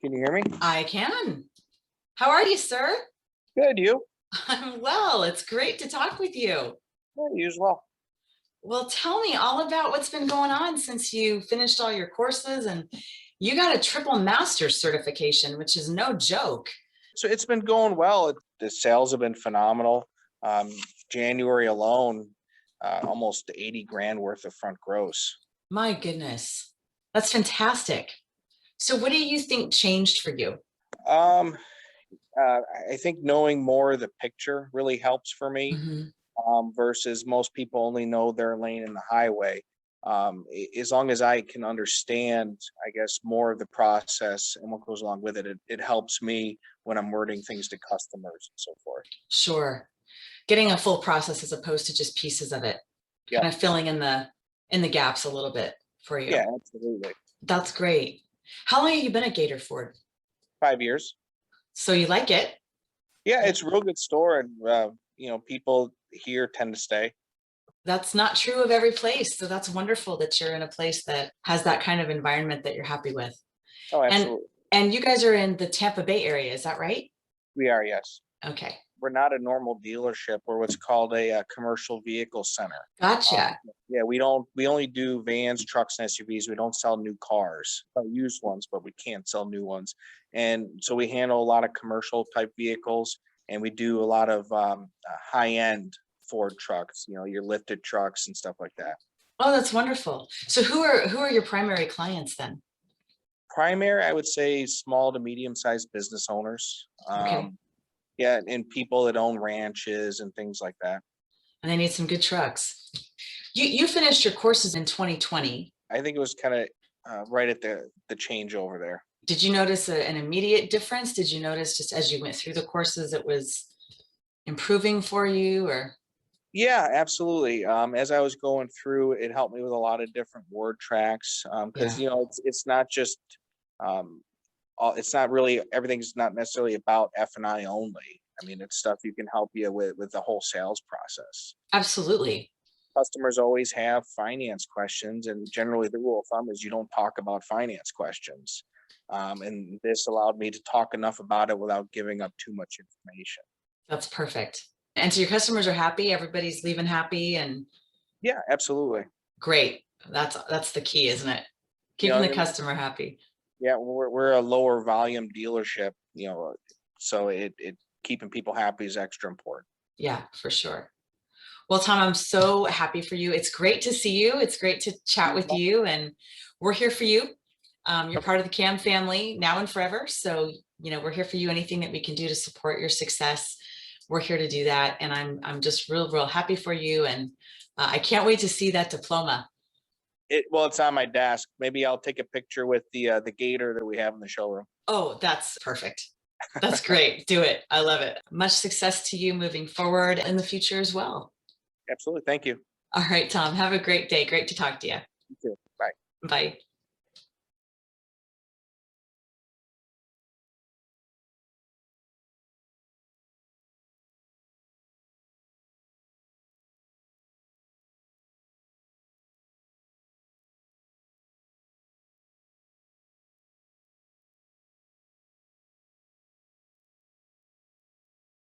Can you hear me? I can. How are you, sir? Good, you? I'm well. It's great to talk with you. Yeah, you as well. Well, tell me all about what's been going on since you finished all your courses and you got a triple master's certification, which is no joke. So it's been going well. The sales have been phenomenal. Um, January alone, almost 80 grand worth of front gross. My goodness, that's fantastic. So what do you think changed for you? Um, I think knowing more of the picture really helps for me, Mhm. versus most people only know their lane in the highway. As long as I can understand, I guess, more of the process and what goes along with it, it helps me when I'm wording things to customers and so forth. Sure. Getting a full process as opposed to just pieces of it, Yeah, kind of filling in the gaps a little bit for you. yeah, absolutely. That's great. How long have you been at Gatorford? 5 years. So you like it? Yeah, it's a real good store, and people here tend to stay. That's not true of every place. So that's wonderful that you're in a place that has that kind of environment that you're happy with. Oh, And absolutely. and you guys are in the Tampa Bay area, is that right? We are, yes. Okay. We're not a normal dealership. We're what's called a commercial vehicle center. Gotcha. Yeah, we only do vans, trucks, and SUVs. We don't sell new cars, used ones, but we can't sell new ones. And so we handle a lot of commercial type vehicles, and we do a lot of high end Ford trucks. Your lifted trucks and stuff like that. Oh, that's wonderful. So who are your primary clients then? Primary, I would say small to medium sized business owners. Okay. Yeah, and people that own ranches and things like that. And they need some good trucks. You finished your courses in 2020. I think it was kind of right at the changeover there. Did you notice an immediate difference? Did you notice just as you went through the courses it was improving for you or? Yeah, absolutely. As I was going through, it helped me with a lot of different word tracks, because Yeah. it's not just it's not really everything's not necessarily about F&I only. I mean, it's stuff you can help you with the whole sales process. Absolutely. Customers always have finance questions, and generally the rule of thumb is you don't talk about finance questions. And this allowed me to talk enough about it without giving up too much information. That's perfect. And so your customers are happy, everybody's leaving happy and Yeah, absolutely. great. That's the key, isn't it? You Keeping the know, customer happy. yeah, we're a lower volume dealership, so it keeping people happy is extra important. Yeah, for sure. Well, Tom, I'm so happy for you. It's great to see you. It's great to chat with you, and we're here for you. You're part of the CAM family now and forever. So, we're here for you. Anything that we can do to support your success, we're here to do that. And I'm just real happy for you. And I can't wait to see that diploma. Well, it's on my desk. Maybe I'll take a picture with the gator that we have in the showroom. Oh, that's perfect. That's great. Do it. I love it. Much success to you moving forward in the future as well. Absolutely. Thank you. All right, Tom, have a great day. Great to talk to you. You too. Bye. Bye.